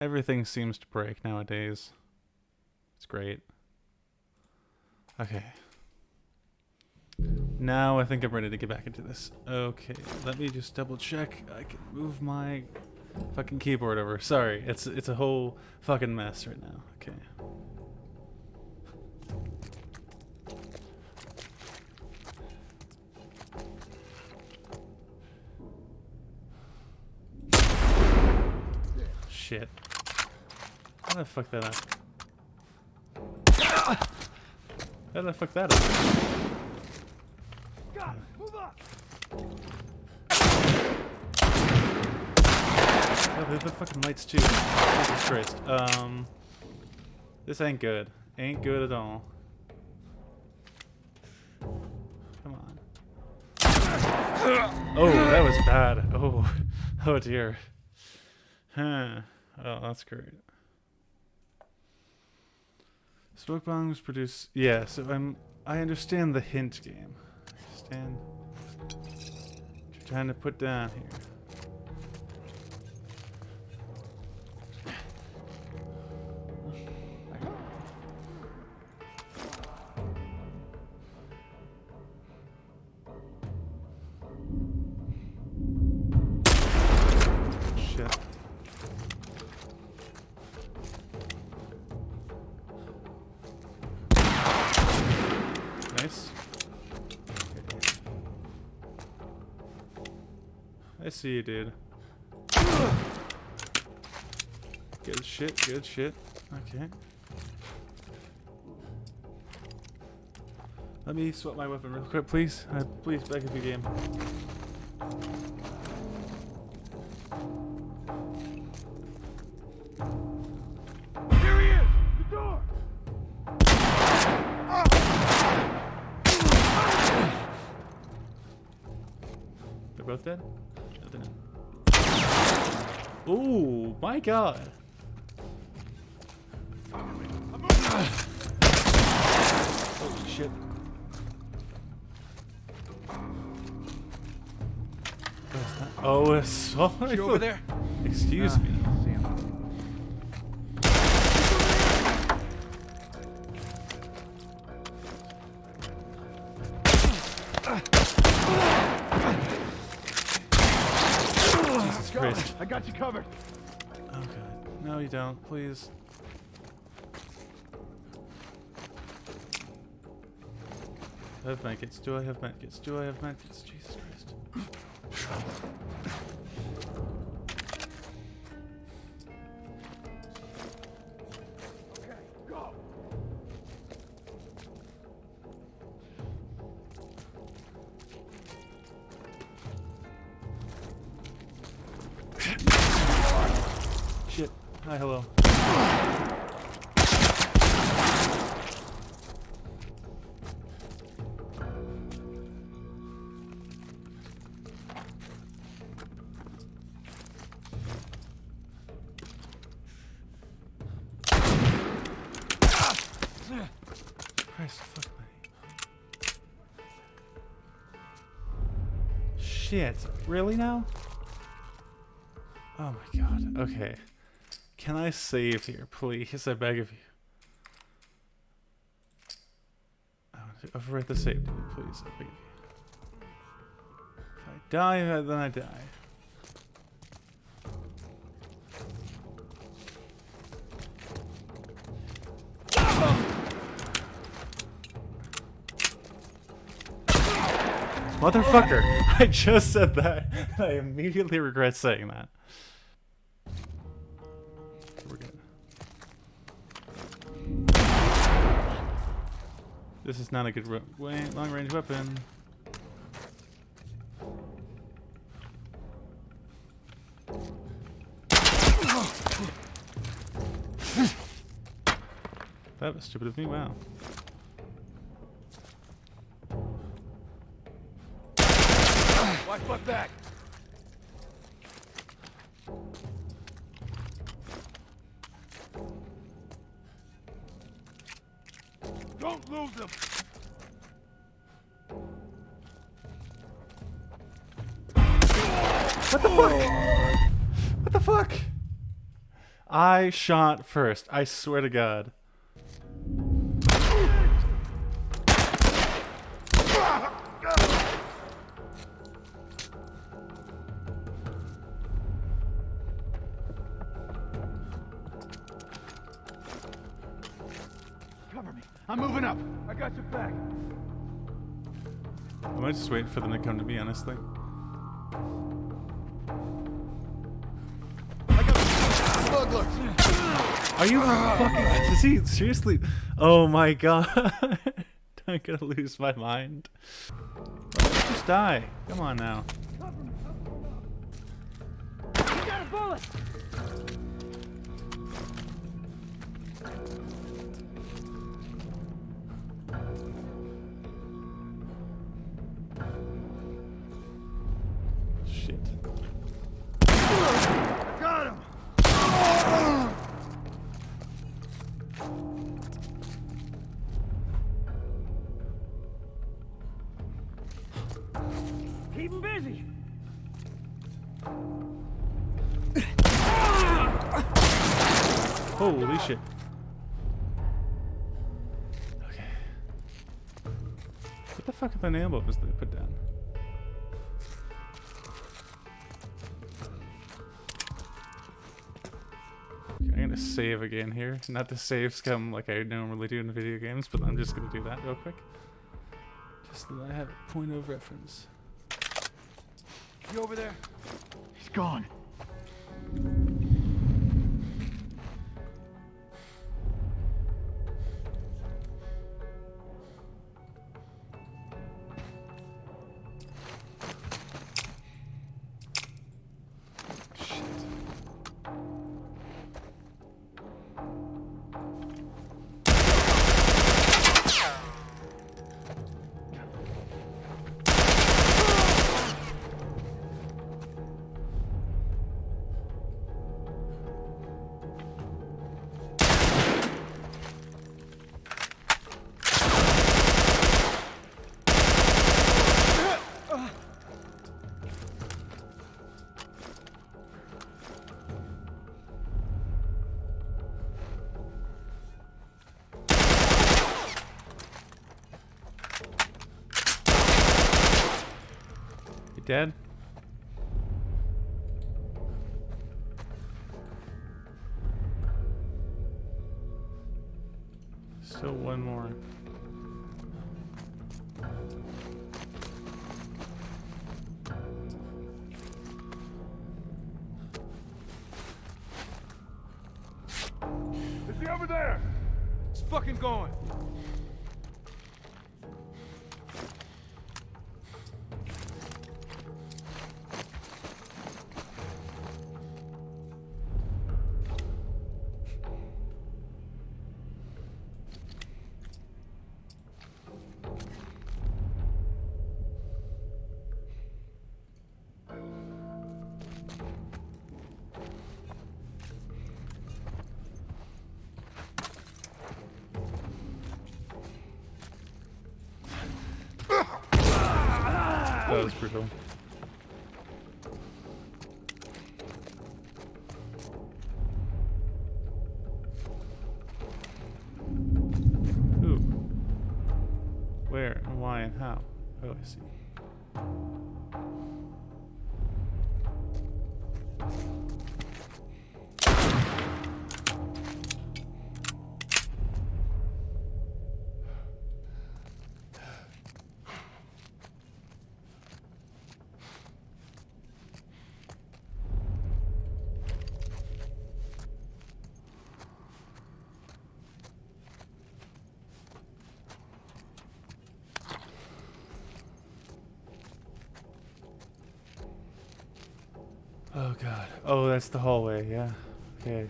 Everything seems to break nowadays. It's great. Okay. Now I think I'm ready to get back into this. Okay, let me just double check. I can move my fucking keyboard over. Sorry, it's a whole fucking mess right now. Okay. Shit. How did I fuck that up? How did I fuck that up? God, move up. Oh, the fucking lights too. Jesus Christ. This ain't good. Ain't good at all. Come on. Oh, that was bad. Oh, oh dear. Huh. Oh, that's great. Smoke bombs produce. Yeah, so I understand the hint game. I understand what you're trying to put down here. Shit. Nice. I see you, dude. Good shit, good shit. Okay. Let me swap my weapon real quick, please. Please, back of the game. Here he is. The door. They're both dead? No, they're not. Ooh, my god. Holy shit. What's that? Oh, it's so You over there? Excuse me. See him. Jesus Christ. I got you covered. Oh god. No, you don't. Please. I have medkits. Do I have medkits? Do I have medkits? Jesus Christ. Okay, go. Shit. Hi, hello. Christ, fuck me. Shit. Really now? Oh my god. Okay. Can I save here, please? I beg of you. I want to overwrite the save, please. I beg of you. If I die, then I die. Motherfucker! I just said that. I immediately regret saying that. We're good. This is not a good long-range weapon. That was stupid of me, wow. Watch my back. Don't lose him. What the fuck? What the fuck? I shot first. I swear to God. Cover me. I'm moving up. I got your back. I might just wait for them to come to me, honestly. I got smugglers. Are you fucking... Is he seriously... Oh my God. I'm gonna lose my mind. Let's just die. Come on now. You got a bullet. Shit. Got him. Keep him busy. Holy shit. Okay. What the fuck are the nail bombs they put down? Okay, I'm gonna save again here. Not the saves come like I normally do in video games, but I'm just gonna do that real quick. Just so that I have a point of reference. You over there? He's gone. You dead? Still one more. Is he over there? He's fucking going. That was brutal. Who? Where and why and how? Oh, I see. Oh God. Oh, that's the hallway, yeah. Okay.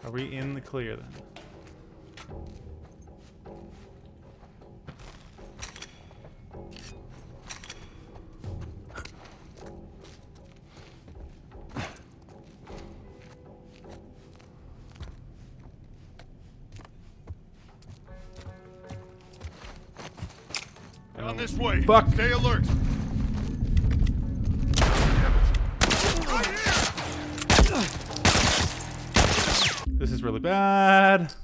Are we in the clear then? On this way. Fuck. Stay alert. Right here. This is really bad.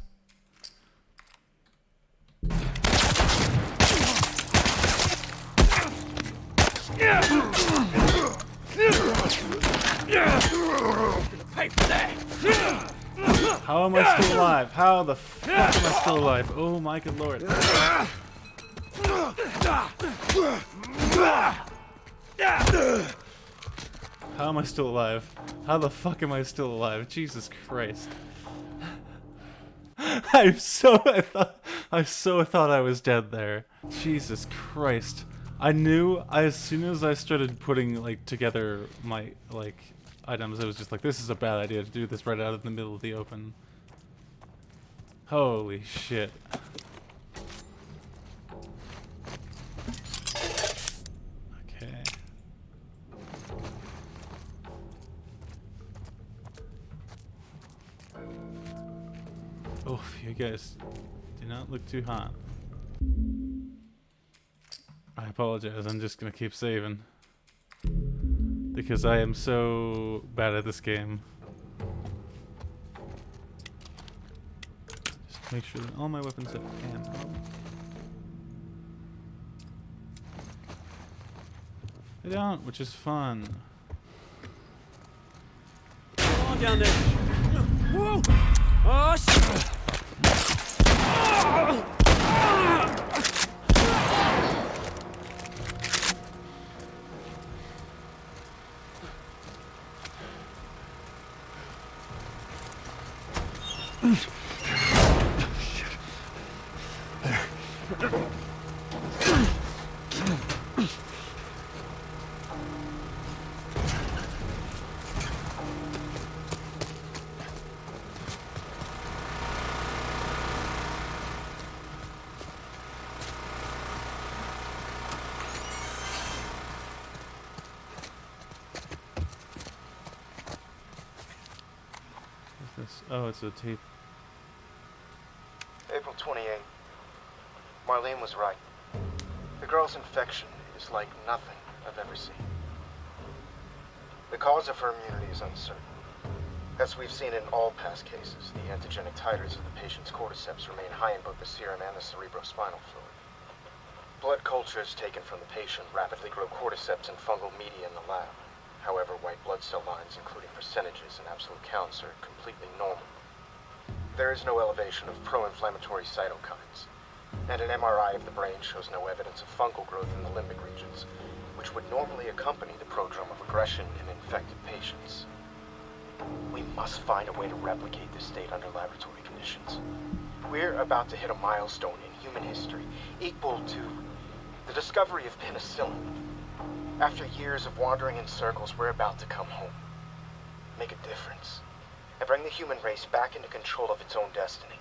How am I still alive? How the fuck am I still alive? Oh my good lord. How am I still alive? How the fuck am I still alive? Jesus Christ. I so thought I was dead there. Jesus Christ. I knew as soon as I started putting like together my like items, I was just like, this is a bad idea to do this right out in the middle of the open. Holy shit. Okay. Oof, you guys do not look too hot. I apologize, I'm just gonna keep saving. Because I am so bad at this game. Just make sure that all my weapons have ammo. They don't, which is fun. Come on down there. Whoa! Oh, shit! What's this? Oh, it's a tape. April 28th. Marlene was right. The girl's infection is like nothing I've ever seen. The cause of her immunity is uncertain. As we've seen in all past cases, the antigenic titers of the patient's cordyceps remain high in both the serum and the cerebrospinal fluid. Blood cultures taken from the patient rapidly grow cordyceps and fungal media in the lab. However, white blood cell lines, including percentages and absolute counts, are completely normal. There is no elevation of pro-inflammatory cytokines, and an MRI of the brain shows no evidence of fungal growth in the limbic regions, which would normally accompany the prodrome of aggression in infected patients. We must find a way to replicate this state under laboratory conditions. We're about to hit a milestone in human history equal to the discovery of penicillin. After years of wandering in circles, we're about to come home, make a difference, and bring the human race back into control of its own destiny.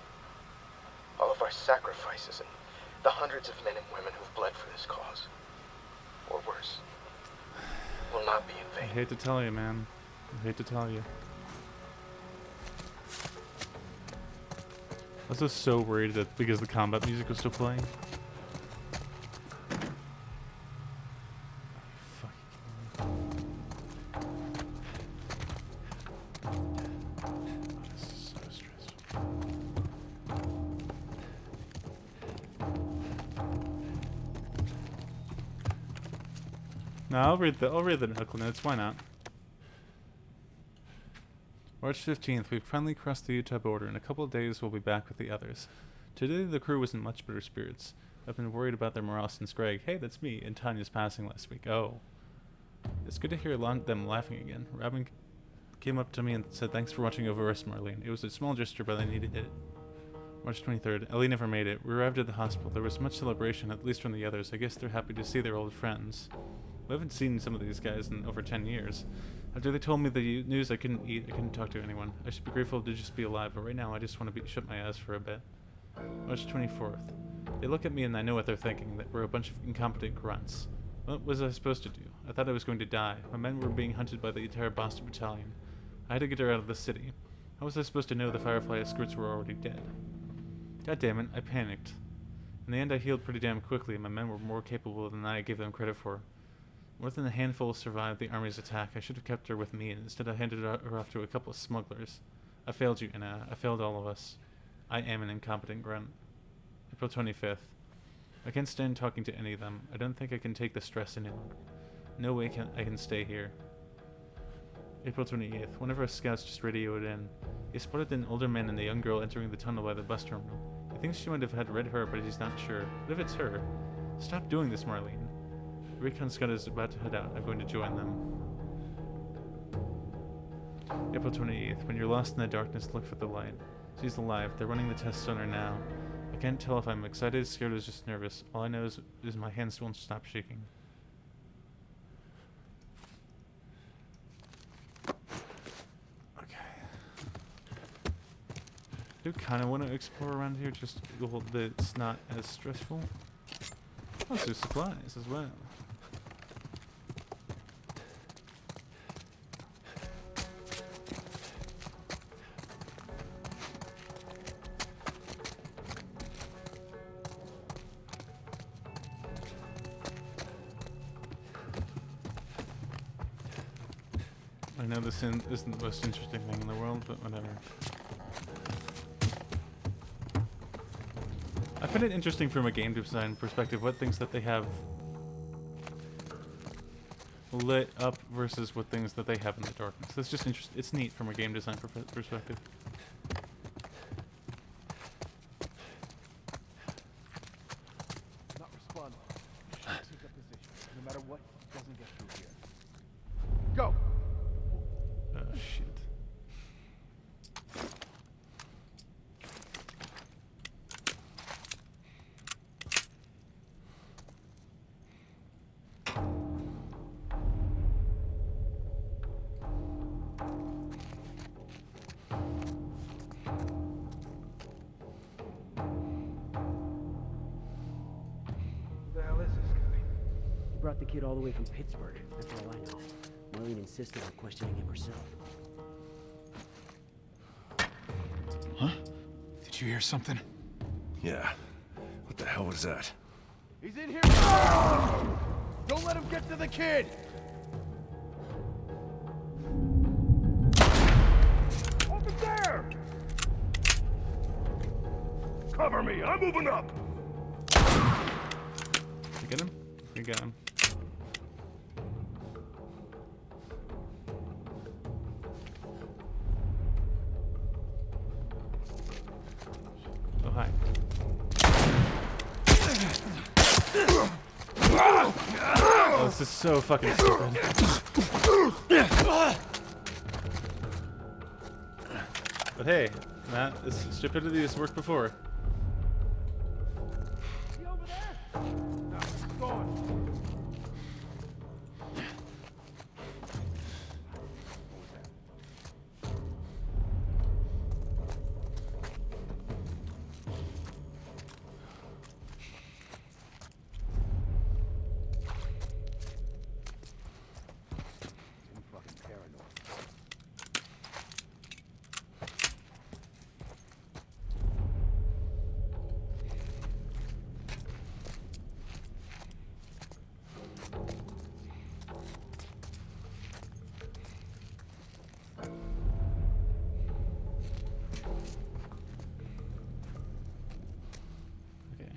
All of our sacrifices and the hundreds of men and women who've bled for this cause, or worse, will not be in I vain. hate to tell you, man. I hate to tell you. I was just so worried that because the combat music was still playing. This is so stressful. No, I'll read the knuckle notes. Why not? March 15th, we've finally crossed the Utah border. In a couple of days, we'll be back with the others. Today, the crew was in much better spirits. I've been worried about their morale since Greg, hey, that's me, and Tanya's passing last week. Oh. It's good to hear them laughing again. Robin came up to me and said, thanks for watching over us, Marlene. It was a small gesture, but I needed it. March 23rd, Ellie never made it. We arrived at the hospital. There was much celebration, at least from the others. I guess they're happy to see their old friends. We haven't seen some of these guys in over 10 years. After they told me the news, I couldn't eat, I couldn't talk to anyone. I should be grateful to just be alive, but right now I just want to shut my eyes for a bit. March 24th. They look at me and I know what they're thinking, that we're a bunch of incompetent grunts. What was I supposed to do? I thought I was going to die. My men were being hunted by the entire Boston battalion. I had to get her out of the city. How was I supposed to know the Firefly escorts were already dead? God damn it, I panicked. In the end, I healed pretty damn quickly, and my men were more capable than I gave them credit for. More than a handful survived the army's attack. I should have kept her with me, and instead I handed her off to a couple of smugglers. I failed you, Anna. I failed all of us. I am an incompetent grunt. April 25th. I can't stand talking to any of them. I don't think I can take the stress any longer. No way I can stay here. April 28th. One of our scouts just radioed in. He spotted an older man and a young girl entering the tunnel by the bus terminal. He thinks she might have had red hair, but he's not sure. What if it's her? Stop doing this, Marlene. The recon scout is about to head out. I'm going to join them. April 28th. When you're lost in the darkness, look for the light. She's alive. They're running the tests on her now. I can't tell if I'm excited, scared, or just nervous. All I know is my hands won't stop shaking. Okay. I do kind of want to explore around here, just a little bit. It's not as stressful. Oh, so supplies as well. I know this isn't the most interesting thing in the world, but whatever. I find it interesting from a game design perspective, what things that they have lit up versus what things that they have in the darkness. That's just interesting. It's neat from a game design perspective. Not responding. Take a position. No matter what, doesn't get through here. Go! Oh, shit. Who the hell is this guy? He brought the kid all the way from Pittsburgh. That's all I know. Marlene insisted on questioning him herself. Huh? Did you hear something? Yeah. What the hell was that? He's in here! Don't let him get to the kid! Over there! Cover me! I'm moving up! You get him? You got him. Oh, hi. Oh, this is so fucking stupid. But hey, Matt, this stupidity has worked before. He over there? No, he's gone. I'm fucking paranoid. Okay.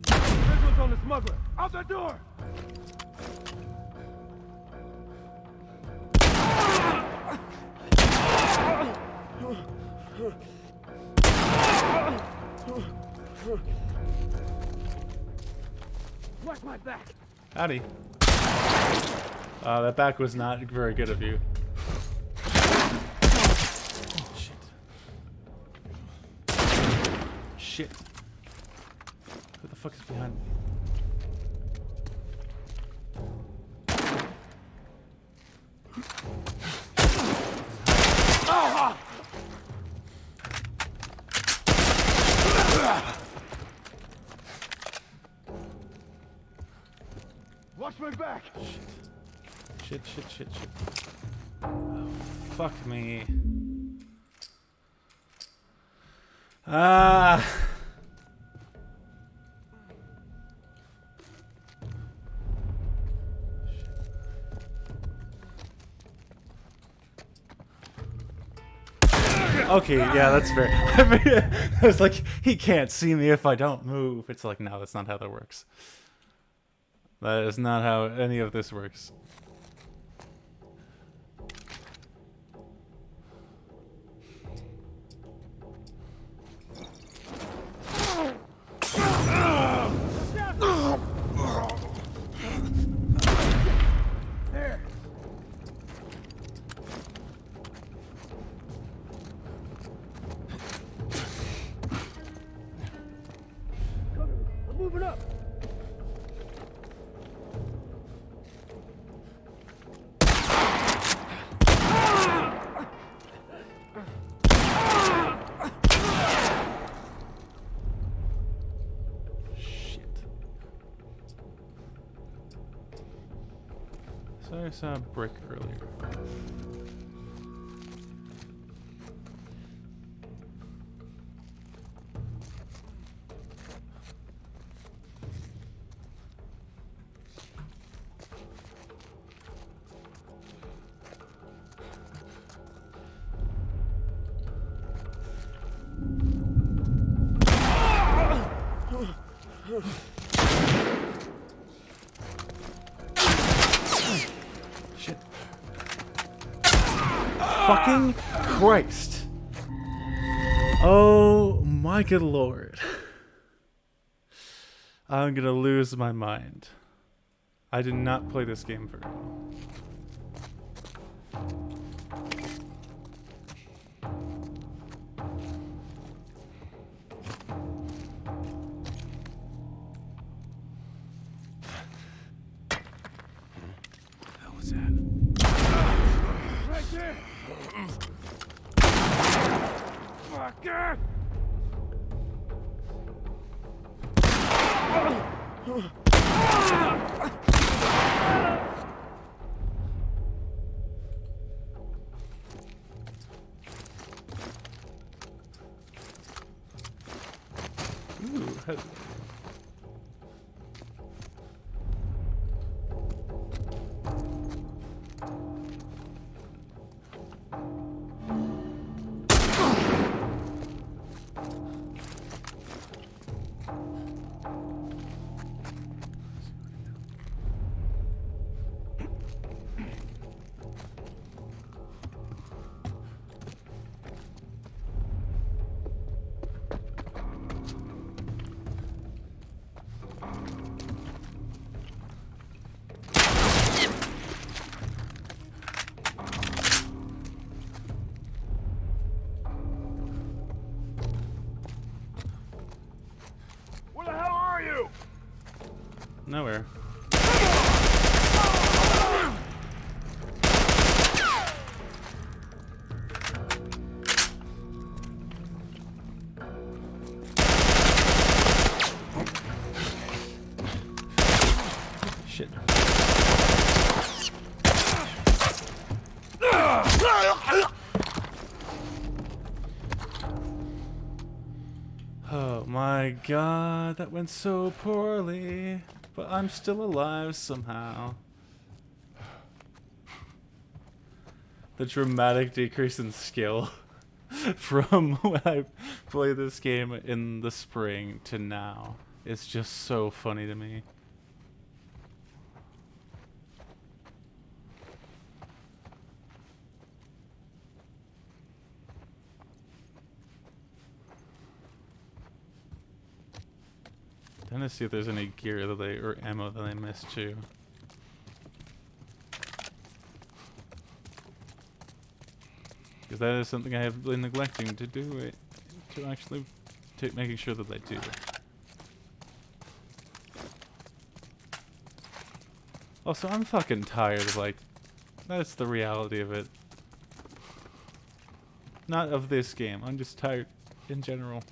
Visuals on the smuggler! Out the door! Watch my back! Howdy. That back was not very good of you. Shit. Shit. Who the fuck is behind me? Watch my back! Shit. Oh, fuck me. Ah. Okay, yeah, that's fair. I was like, he can't see me if I don't move. It's like, no, that's not how that works. That is not how any of this works. I'm moving up. Shit. So I saw a brick earlier. Shit. Fucking Christ. Oh my good lord. I'm gonna lose my mind. I did not play this game very well. What was that? Right there! Fucker! Ooh, Where the hell are you? nowhere. Shit. Oh my god, that went so poorly. But I'm still alive somehow. The dramatic decrease in skill from when I played this game in the spring to now is just so funny to me. Trying to see if there's any gear that they or ammo that I missed too. Because that is something I have been neglecting to do it, to actually making sure that I do. Also, I'm fucking tired of like, that's the reality of it. Not of this game, I'm just tired in general.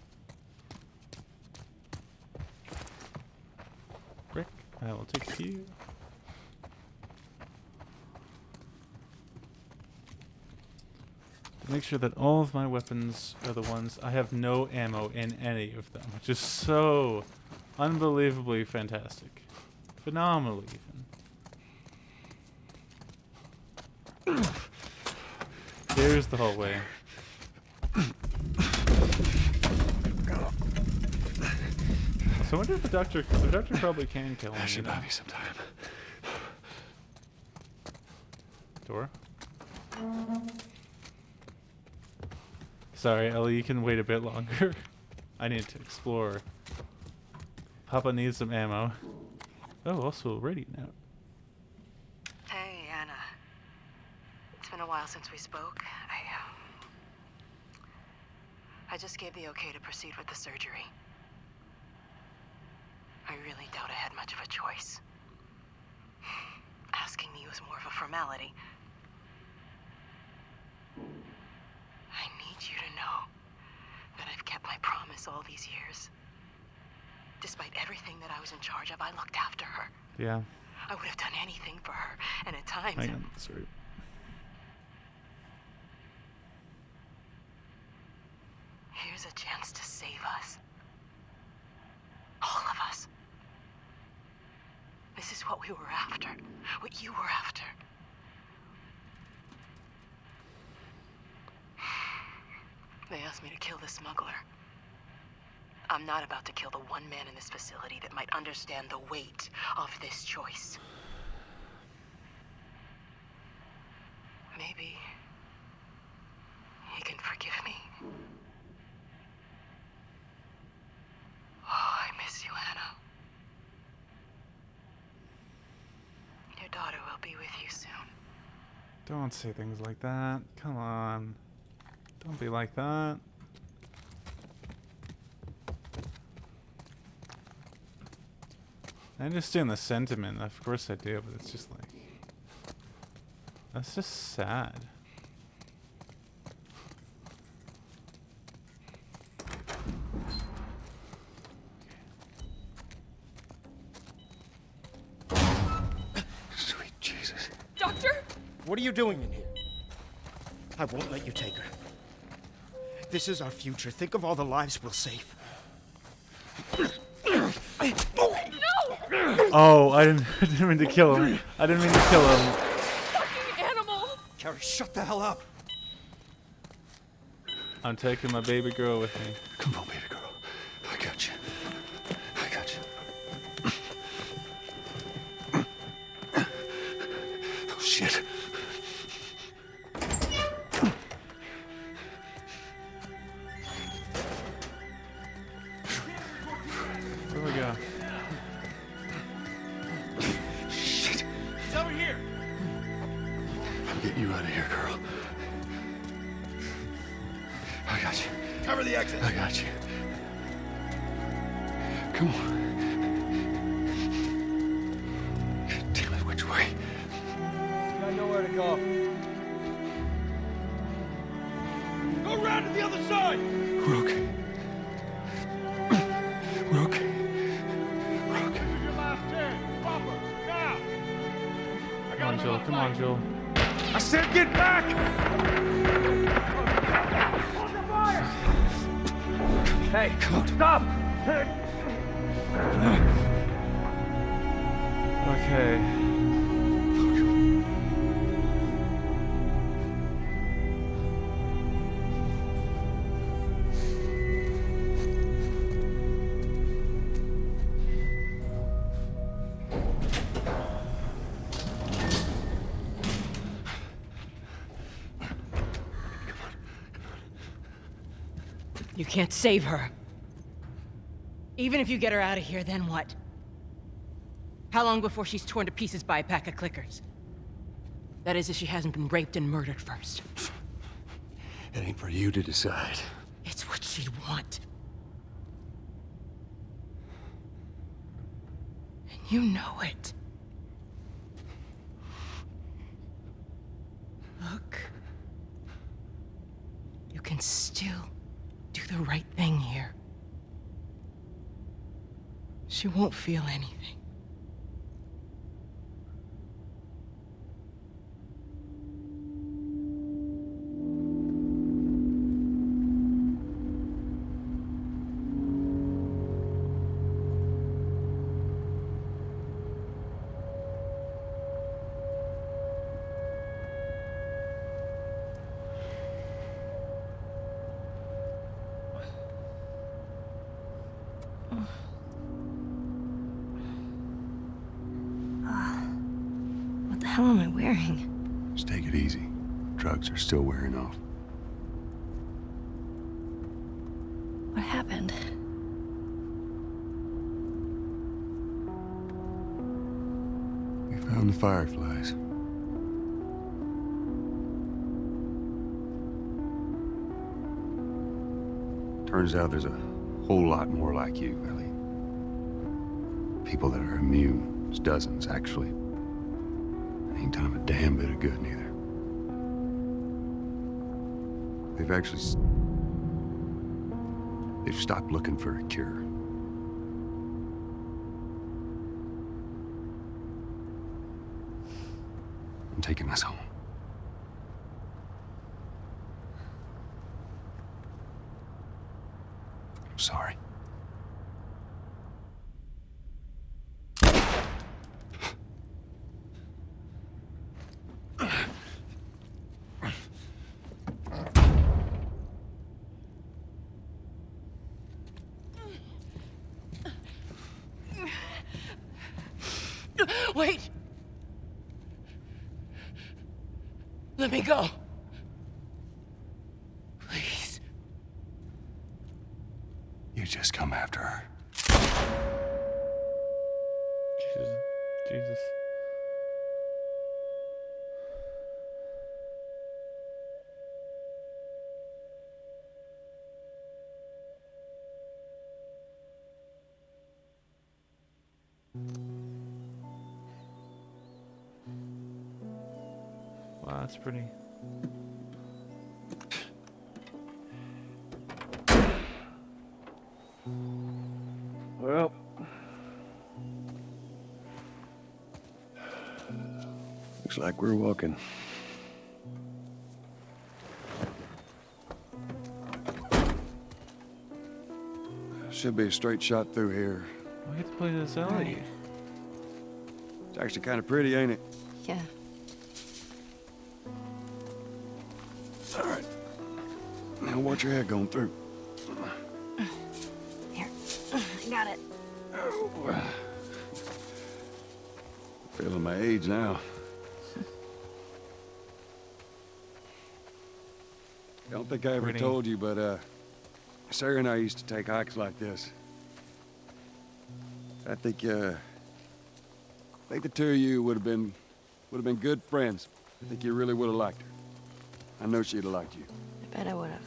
Brick, I will take you. Make sure that all of my weapons are the ones I have no ammo in any of them, which is so unbelievably fantastic. Phenomenal even. Here's the hallway. So I wonder if the doctor probably can kill him. I should You know? have you sometime. Door? Sorry, Ellie, you can wait a bit longer. I need to explore. Papa needs some ammo. Oh, also a radio note. Hey, Anna. It's been a while since we spoke. I just gave the okay to proceed with the surgery. I really doubt I had much of a choice. Asking me was more of a formality. I need you to know that I've kept my promise all these years. Despite everything that I was in charge of, I looked after her. Yeah. I would have done anything for her, and at times... Hang on, sorry. Here's a chance to save us. All of us. This is what we were after. What you were after. They asked me to kill the smuggler. I'm not about to kill the one man in this facility that might understand the weight of this choice. Maybe he can forgive me. Oh, I miss you, Anna. Your daughter will be with you soon. Don't say things like that. Come on. Don't be like that. I understand the sentiment, of course I do, but it's just like... That's just sad. Sweet Jesus. Doctor? What are you doing in here? I won't let you take her. This is our future. Think of all the lives we'll save. Oh, I didn't mean to kill him. I didn't mean to kill him. Fucking animal! Carrie, shut the hell up. I'm taking my baby girl with me. Come on, baby girl. I got you. I got you. Oh, shit. Where do we go? Shit. It's over here. I'm getting you out of here, girl. I got you. Cover the exit. I got you. Come on. God damn it, which way? I know where to go. Go around to the other side. We're okay. We're okay. We're okay. This is your last chance. Papa, now. Come on, Joel. Come on, Joel. I said get back. Hey, stop! Okay. You can't save her. Even if you get her out of here, then what? How long before she's torn to pieces by a pack of clickers? That is, if she hasn't been raped and murdered first. It ain't for you to decide. It's what she'd want. And you know it. Look. You can still do the right thing here. She won't feel anything. hell am I wearing? Just take it easy. Drugs are still wearing off. What happened? We found the fireflies. Turns out there's a whole lot more like you, Ellie. People that are immune. There's dozens, actually. Ain't done them a damn bit of good, neither. They've stopped looking for a cure. I'm taking us home. I'm sorry. Wait! Let me go. Please. You just come after her. Jesus. Jesus. Wow, that's pretty. Well, Looks like we're walking. Should be a straight shot through here. We get to play this Ellie. Right. It's actually kind of pretty, ain't it? Yeah. All right. Now watch your head going through. Here. I got it. Oh. Feeling my age now. I don't think I ever Pretty. told you, but Sarah and I used to take hikes like this. I think the two of you would have been good friends. I think you really would have liked her. I know she'd have liked you. I bet I would have.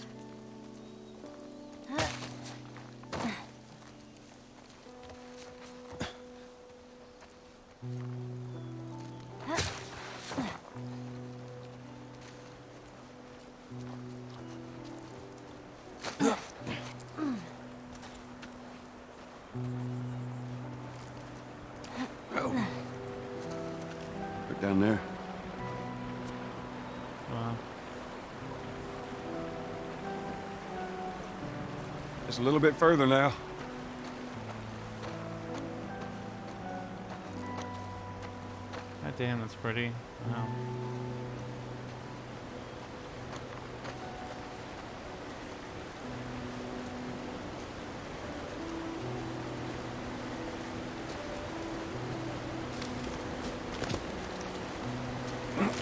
Oh. Look down there. Wow. Just a little bit further now. God damn, that's pretty. Wow.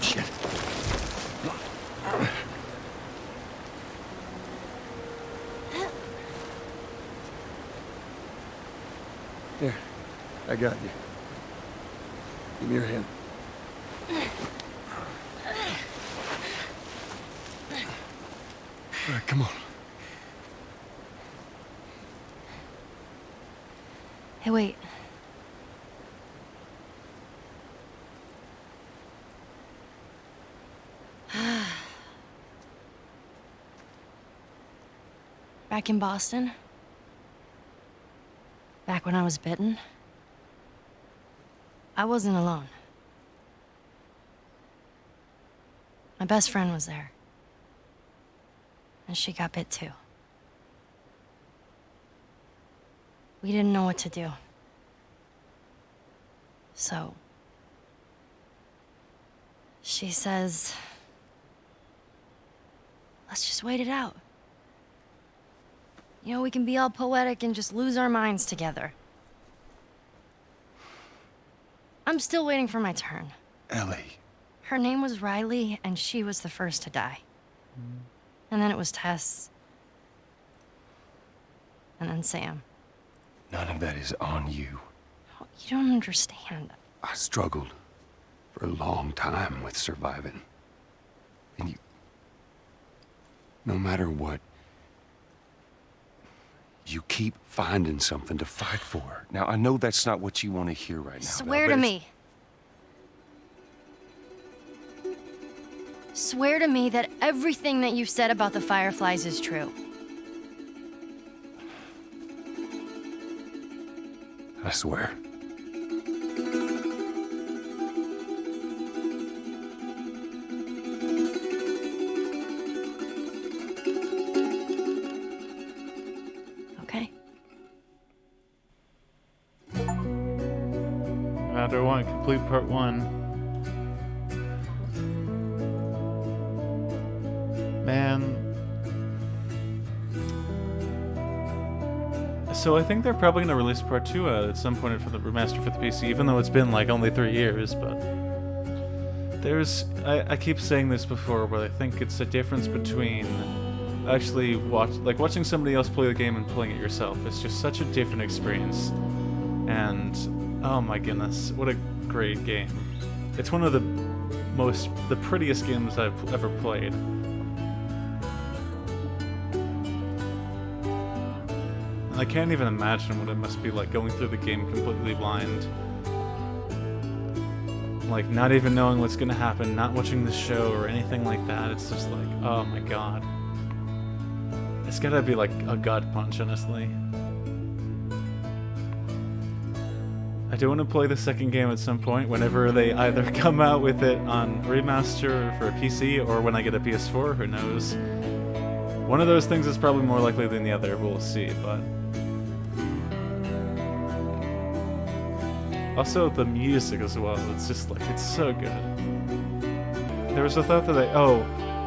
Shit. Here, I got you. Give me your hand. All right, come on. Hey, wait. Back in Boston, back when I was bitten, I wasn't alone. My best friend was there. And she got bit too. We didn't know what to do. So, she says, let's just wait it out. You know, we can be all poetic and just lose our minds together. I'm still waiting for my turn. Ellie. Her name was Riley, and she was the first to die. And then it was Tess. And then Sam. None of that is on you. Oh, you don't understand. I struggled for a long time with surviving. And you... No matter what, you keep finding something to fight for. Now, I know that's not what you want to hear right now. Swear Val, to but it's- me. Swear to me that everything that you said about the Fireflies is true. I swear. Okay? Matter one, complete part 1. Man. So I think they're probably gonna release part 2 at some point for the remaster for the PC, even though it's been like only 3 years, but I keep saying this before, but I think it's a difference between actually watching somebody else play the game and playing it yourself. It's just such a different experience. And oh my goodness, what a great game. It's one of the prettiest games I've ever played. I can't even imagine what it must be like going through the game completely blind. Like, not even knowing what's gonna happen, not watching the show or anything like that. It's just like, oh my god. It's gotta be like a gut punch, honestly. I do want to play the second game at some point, whenever they either come out with it on remaster for a PC or when I get a PS4, who knows. One of those things is probably more likely than the other, we'll see, but... Also, the music as well, it's just like, it's so good. There was a thought that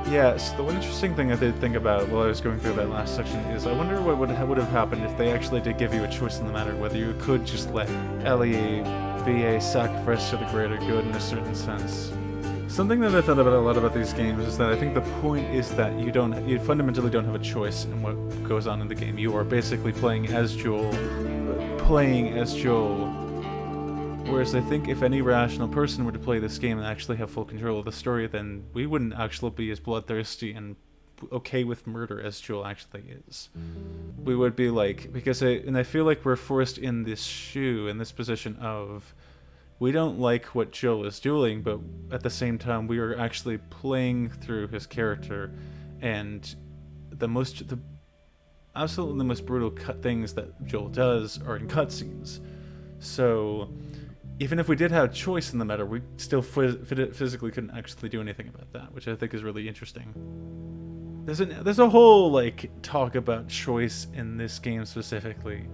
yeah, so the one interesting thing I did think about while I was going through that last section is I wonder what would have happened if they actually did give you a choice in the matter, whether you could just let Ellie be a sacrifice to the greater good in a certain sense. Something that I thought about a lot about these games is that I think the point is that you fundamentally don't have a choice in what goes on in the game. You are basically playing as Joel. Whereas I think if any rational person were to play this game and actually have full control of the story, then we wouldn't actually be as bloodthirsty and okay with murder as Joel actually is. We would be like, I feel like we're forced in this position of, we don't like what Joel is doing, but at the same time we are actually playing through his character, and absolutely the most brutal things that Joel does are in cutscenes. So even if we did have choice in the matter, we still physically couldn't actually do anything about that, which I think is really interesting. There's a whole like talk about choice in this game specifically,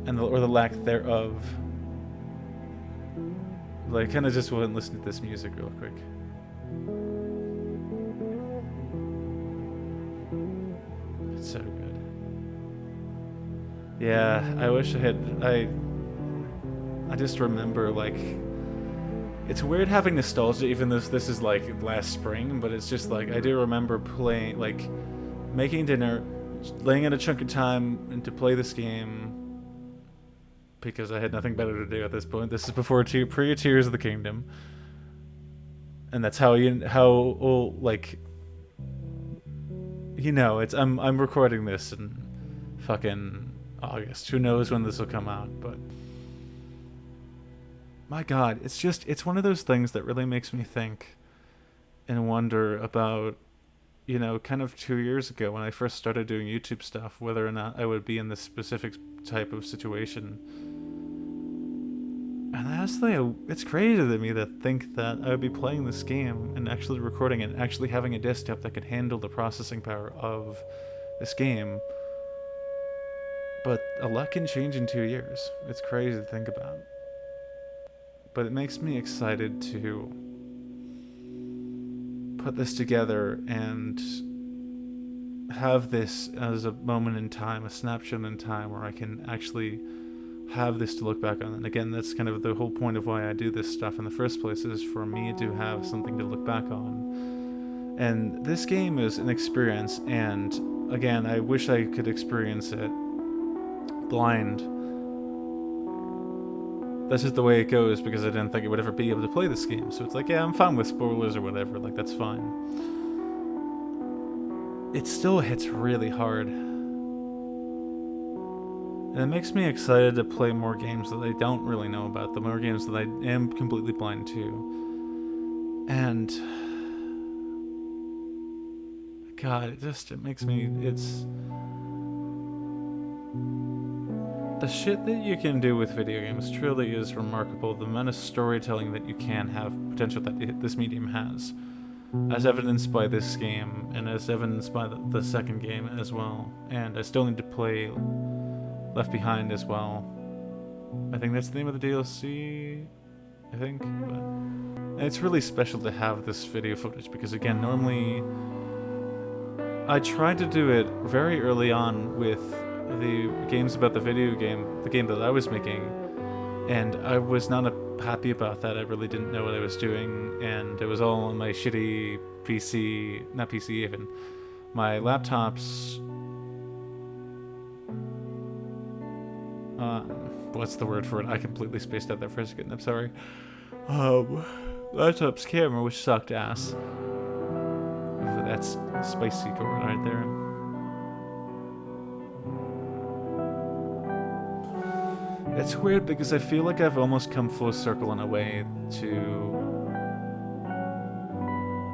or the lack thereof. Like, kind of just went and listen to this music real quick. It's so good. Yeah, I wish I just remember, like, it's weird having nostalgia, even though this is like last spring, but it's just like, I do remember playing, like, making dinner, laying in a chunk of time and to play this game, because I had nothing better to do at this point. This is before pre-Tears of the Kingdom, and that's how I'm recording this in fucking August. Who knows when this will come out, but my god, it's one of those things that really makes me think and wonder about, kind of 2 years ago when I first started doing YouTube stuff, whether or not I would be in this specific type of situation. And honestly, it's crazy to me to think that I would be playing this game and actually recording it, and actually having a desktop that could handle the processing power of this game. But a lot can change in 2 years. It's crazy to think about. But it makes me excited to put this together and have this as a moment in time, a snapshot in time, where I can actually have this to look back on. And again, that's kind of the whole point of why I do this stuff in the first place, is for me to have something to look back on. And this game is an experience, and again, I wish I could experience it blind. That's just the way it goes, because I didn't think I would ever be able to play this game. So it's like, yeah, I'm fine with spoilers or whatever, like, that's fine. It still hits really hard. And it makes me excited to play more games that I don't really know about, the more games that I am completely blind to. And God, it makes me, it's the shit that you can do with video games truly is remarkable. The amount of storytelling that you can have, potential that this medium has, as evidenced by this game, and as evidenced by the second game as well. And I still need to play Left Behind as well. I think that's the name of the DLC, I think. But and it's really special to have this video footage, because again, normally I tried to do it very early on with the games about the game that I was making, and I was not happy about that. I really didn't know what I was doing, and it was all on my shitty PC, not PC even, my laptop's what's the word for it? I completely spaced out there for a second, I'm sorry. Laptop's camera, which sucked ass. Ooh, that's spicy chord right there. It's weird because I feel like I've almost come full circle in a way to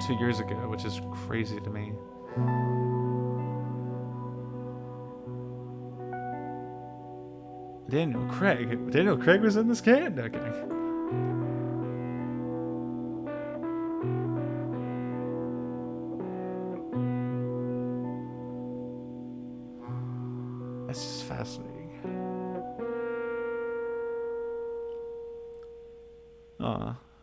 2 years ago, which is crazy to me. Daniel Craig was in this can? No kidding. That's just fascinating.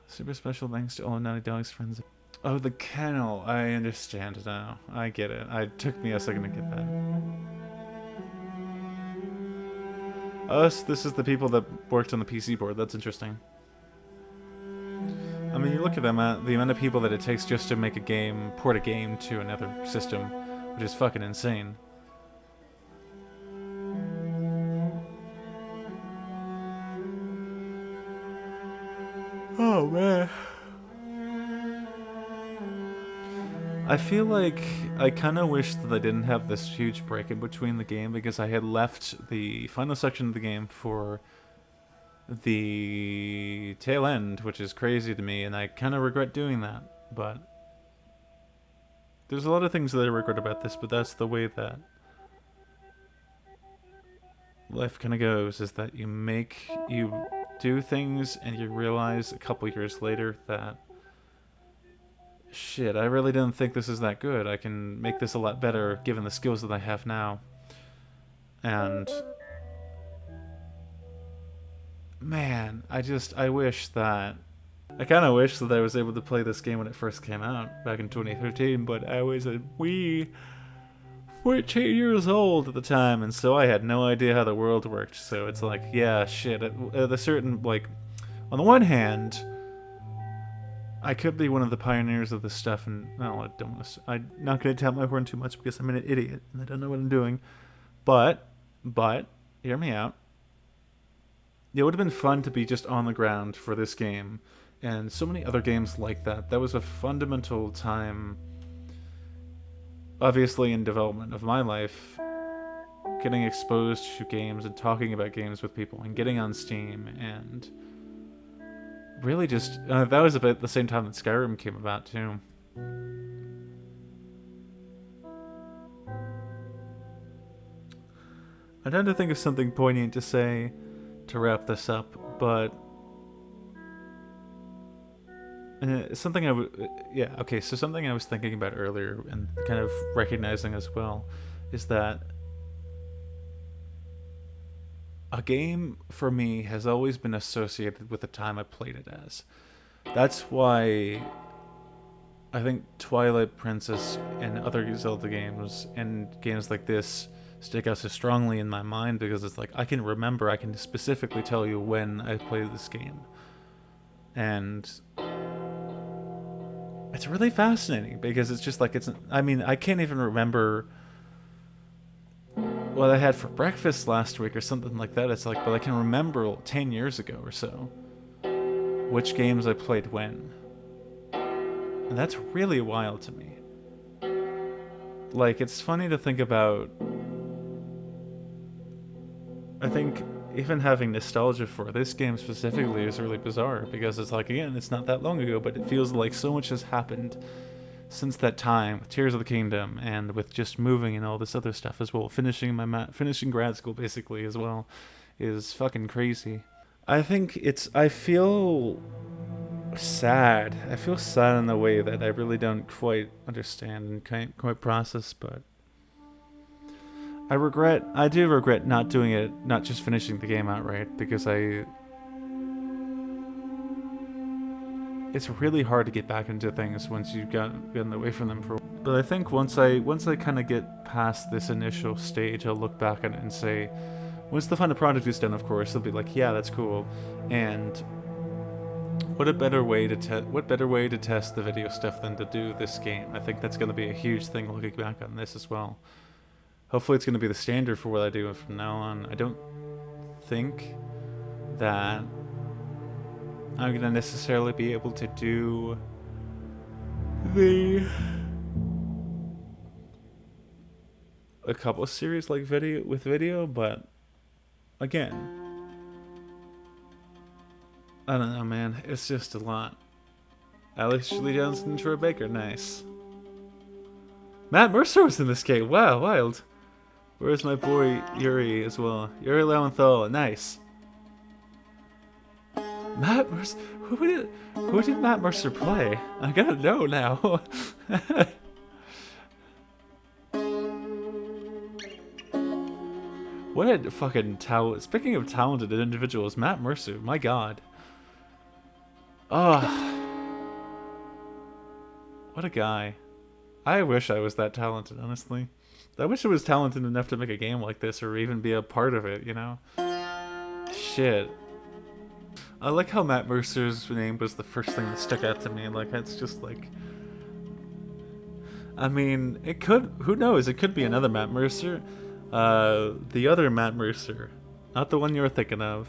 Super special thanks to all Naughty Dog's friends. Oh, the kennel. I understand now. I get it. It took me a second to get that. Oh, so this is the people that worked on the PC board. That's interesting. I mean, you look at them, the amount of people that it takes just to make a game, port a game to another system, which is fucking insane. Oh, man. I feel like I kind of wish that I didn't have this huge break in between the game, because I had left the final section of the game for the tail end, which is crazy to me, and I kind of regret doing that. But there's a lot of things that I regret about this, but that's the way that life kind of goes, is that you do things and you realize a couple years later that shit, I really didn't think this is that good. I can make this a lot better given the skills that I have now. And man, I wish that I kind of wish that I was able to play this game when it first came out back in 2013, but I was a wee 14 years old at the time, and so I had no idea how the world worked. So it's like, yeah, shit, at a certain, like, on the one hand, I could be one of the pioneers of this stuff, and no, I don't want to. I'm not going to tap my horn too much because I'm an idiot and I don't know what I'm doing. But, hear me out. It would have been fun to be just on the ground for this game, and so many other games like that. That was a fundamental time, obviously, in development of my life, getting exposed to games and talking about games with people and getting on Steam, and really just that was about the same time that Skyrim came about too. I tend to think of something poignant to say to wrap this up, but something something I was thinking about earlier and kind of recognizing as well is that a game for me has always been associated with the time I played it as. That's why I think Twilight Princess and other Zelda games and games like this stick out so strongly in my mind because it's like I can remember, I can specifically tell you when I played this game. And it's really fascinating because it's just like I mean, I can't even remember what I had for breakfast last week or something like that. It's like, but I can remember 10 years ago or so which games I played when. And that's really wild to me. Like, it's funny to think about. I think even having nostalgia for this game specifically is really bizarre because it's like, again, it's not that long ago, but it feels like so much has happened since that time with Tears of the Kingdom and with just moving and all this other stuff as well. Finishing grad school basically as well is fucking crazy. I feel sad. I feel sad in a way that I really don't quite understand and can't quite process, but I do regret not doing it, not just finishing the game outright, because it's really hard to get back into things once you've gotten away from them for a while. But I think once I kind of get past this initial stage, I'll look back at it and say, once the final product is done, of course, I'll be like, yeah, that's cool. And what better way to test the video stuff than to do this game? I think that's going to be a huge thing looking back on this as well. Hopefully it's going to be the standard for what I do from now on. I don't think that I'm going to necessarily be able to do a couple of series like video, but again, I don't know, man. It's just a lot. Alex Shirley Johnson and Troy Baker, nice. Matt Mercer was in this game. Wow, wild. Where's my boy Yuri as well? Yuri Lowenthal, nice. Matt Mercer, who did Matt Mercer play? I gotta know now. What a fucking talent! Speaking of talented individuals, Matt Mercer, my god. What a guy. I wish I was that talented, honestly. I wish I was talented enough to make a game like this or even be a part of it, you know? Shit. I like how Matt Mercer's name was the first thing that stuck out to me. Like, it's just like... I mean, it could... Who knows? It could be another Matt Mercer. The other Matt Mercer. Not the one you were thinking of.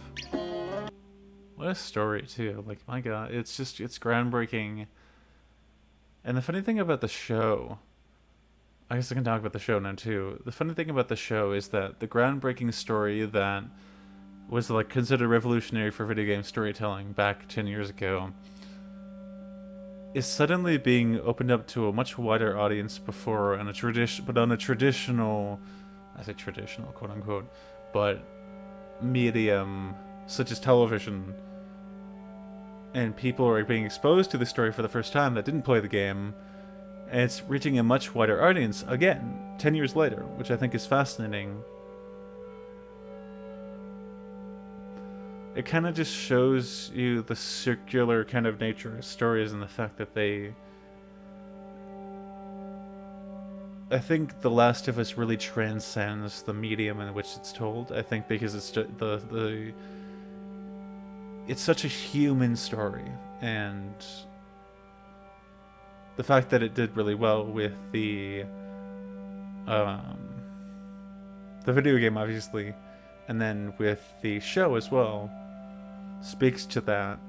What a story, too. Like, my god. It's groundbreaking. And the funny thing about the show... I guess I can talk about the show now, too. The funny thing about the show is that the groundbreaking story that was, like, considered revolutionary for video game storytelling back 10 years ago is suddenly being opened up to a much wider audience before on a traditional, I say traditional, quote unquote, but medium such as television, and people are being exposed to the story for the first time that didn't play the game, and it's reaching a much wider audience again 10 years later, which I think is fascinating. It kind of just shows you the circular kind of nature of stories and the fact that I think The Last of Us really transcends the medium in which it's told. I think because it's it's such a human story, and the fact that it did really well with the video game, obviously, and then with the show as well, speaks to that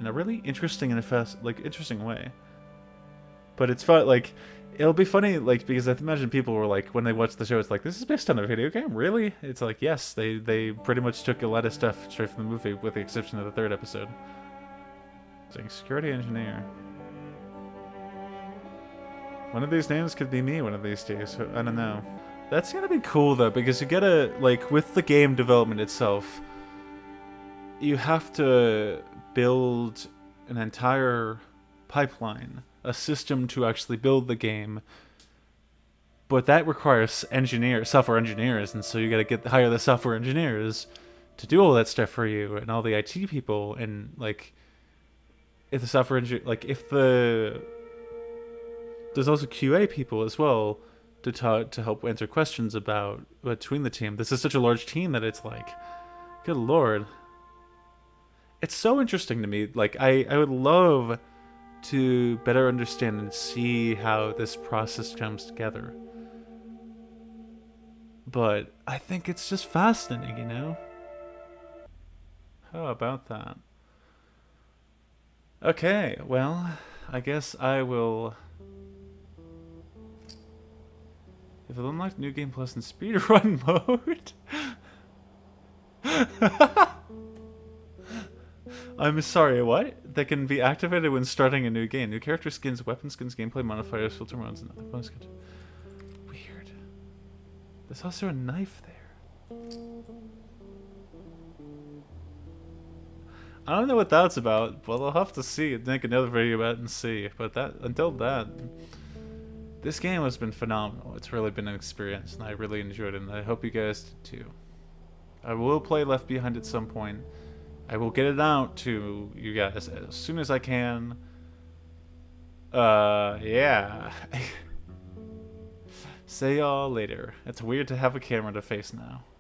in a really interesting and interesting way. But it's fun, like, it'll be funny, like, because I imagine people were like, when they watch the show, it's like, this is based on a video game? Really? It's like, yes, they pretty much took a lot of stuff straight from the movie, with the exception of the third episode. It's like, security engineer. One of these names could be me one of these days, I don't know. That's gonna be cool, though, because you gotta, like, with the game development itself, you have to build an entire pipeline, a system to actually build the game, but that requires software engineers, and so you gotta hire the software engineers to do all that stuff for you, and all the IT people, and, like, if the software engineer, like, there's also QA people as well to help answer questions about between the team. This is such a large team that it's like, good lord. It's so interesting to me. Like, I would love to better understand and see how this process comes together. But I think it's just fascinating, you know? How about that? Okay, well, I guess I will... If it unlocked New Game Plus in speedrun mode... I'm sorry, what? That can be activated when starting a new game. New character skins, weapon skins, gameplay modifiers, filter modes, and other bonus content. Weird. There's also a knife there. I don't know what that's about, but I'll have to see it, make another video about it and see. But that, until then, this game has been phenomenal. It's really been an experience, and I really enjoyed it, and I hope you guys did too. I will play Left Behind at some point. I will get it out to you guys as soon as I can. Yeah. See y'all later. It's weird to have a camera to face now.